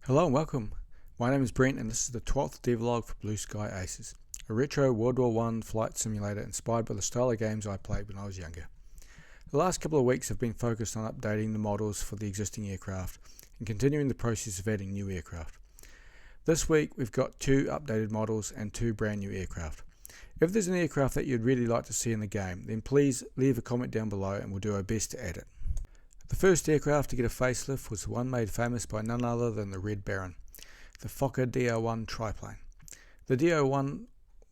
Hello and welcome. My name is Brent and this is the 12th devlog for Blue Sky Aces, a retro World War I flight simulator inspired by the style of games I played when I was younger. The last couple of weeks have been focused on updating the models for the existing aircraft and continuing the process of adding new aircraft. This week we've got 2 updated models and 2 brand new aircraft. If there's an aircraft that you'd really like to see in the game, then please leave a comment down below and we'll do our best to add it. The first aircraft to get a facelift was one made famous by none other than the Red Baron, the Fokker DR-1 triplane. The DR-1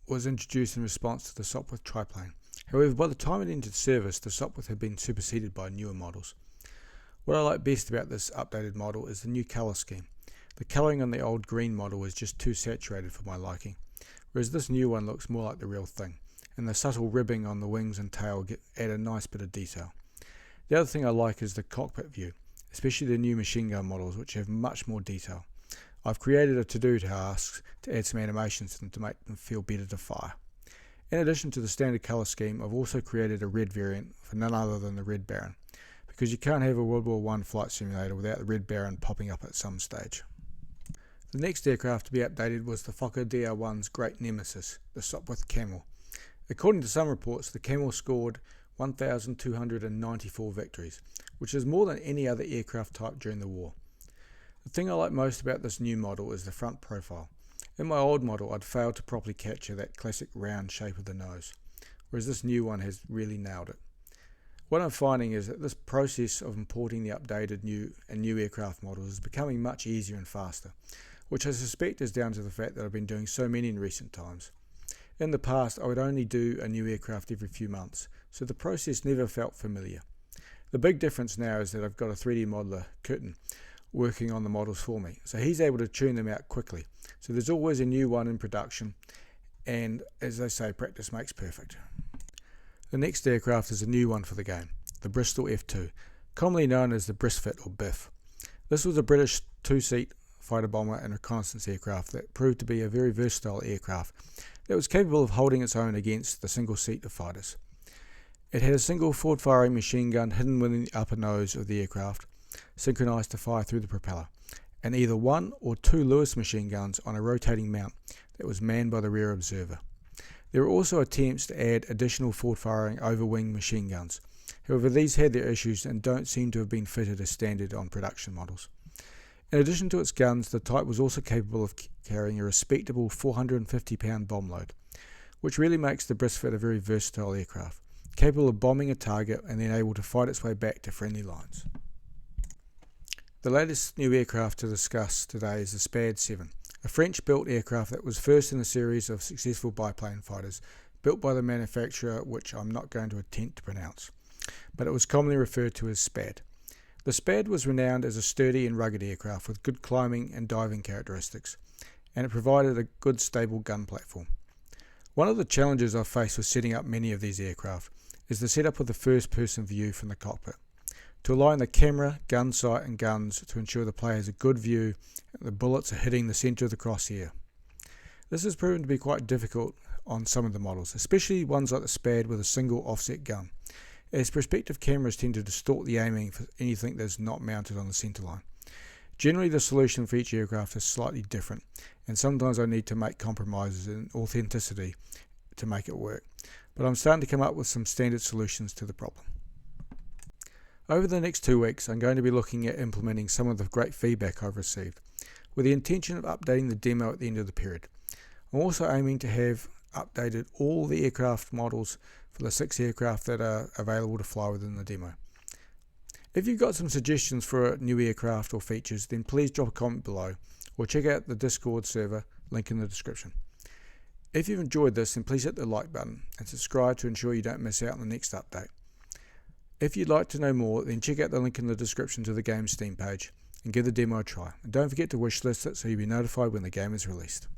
was introduced in response to the Sopwith triplane. However, by the time it entered service, the Sopwith had been superseded by newer models. What I like best about this updated model is the new colour scheme. The colouring on the old green model was just too saturated for my liking, whereas this new one looks more like the real thing, and the subtle ribbing on the wings and tail add a nice bit of detail. The other thing I like is the cockpit view, especially the new machine gun models, which have much more detail. I've created a to-do task to add some animations to make them feel better to fire. In addition to the standard colour scheme, I've also created a red variant for none other than the Red Baron, because you can't have a World War I flight simulator without the Red Baron popping up at some stage. The next aircraft to be updated was the Fokker DR-1's great Nemesis, the Sopwith Camel. According to some reports, the Camel scored 1,294 victories, which is more than any other aircraft type during the war. The thing I like most about this new model is the front profile. In my old model I'd failed to properly capture that classic round shape of the nose, whereas this new one has really nailed it. What I'm finding is that this process of importing the updated new aircraft models is becoming much easier and faster, which I suspect is down to the fact that I've been doing so many in recent times. In the past I would only do a new aircraft every few months, so the process never felt familiar. The big difference now is that I've got a 3D modeler, Curtin, working on the models for me, so he's able to tune them out quickly. So there's always a new one in production, and as they say, practice makes perfect. The next aircraft is a new one for the game, the Bristol F2, commonly known as the Brisfit or Biff. This was a British 2-seat fighter bomber and reconnaissance aircraft that proved to be a very versatile aircraft that was capable of holding its own against the single seat of fighters. It had a single forward-firing machine gun hidden within the upper nose of the aircraft, synchronized to fire through the propeller, and either 1 or 2 Lewis machine guns on a rotating mount that was manned by the rear observer. There were also attempts to add additional forward-firing over-wing machine guns. However, these had their issues and don't seem to have been fitted as standard on production models. In addition to its guns, the type was also capable of carrying a respectable 450-pound bomb load, which really makes the Brisfit a very versatile aircraft, capable of bombing a target and then able to fight its way back to friendly lines. The latest new aircraft to discuss today is the SPAD 7, a French-built aircraft that was first in a series of successful biplane fighters built by the manufacturer which I'm not going to attempt to pronounce, but it was commonly referred to as SPAD. The SPAD was renowned as a sturdy and rugged aircraft with good climbing and diving characteristics, and it provided a good stable gun platform. One of the challenges I've faced with setting up many of these aircraft is the setup of the first-person view from the cockpit, to align the camera, gun sight and guns to ensure the player has a good view and the bullets are hitting the centre of the crosshair. This has proven to be quite difficult on some of the models, especially ones like the SPAD with a single offset gun, as perspective cameras tend to distort the aiming for anything that's not mounted on the centre line. Generally the solution for each aircraft is slightly different, and sometimes I need to make compromises in authenticity to make it work, but I'm starting to come up with some standard solutions to the problem. Over the next 2 weeks I'm going to be looking at implementing some of the great feedback I've received, with the intention of updating the demo at the end of the period. I'm also aiming to have updated all the aircraft models for the 6 aircraft that are available to fly within the demo. If you've got some suggestions for a new aircraft or features, then please drop a comment below or check out the Discord server, link in the description. If you've enjoyed this, then please hit the like button and subscribe to ensure you don't miss out on the next update. If you'd like to know more, then check out the link in the description to the game's Steam page and give the demo a try. And don't forget to wishlist it so you'll be notified when the game is released.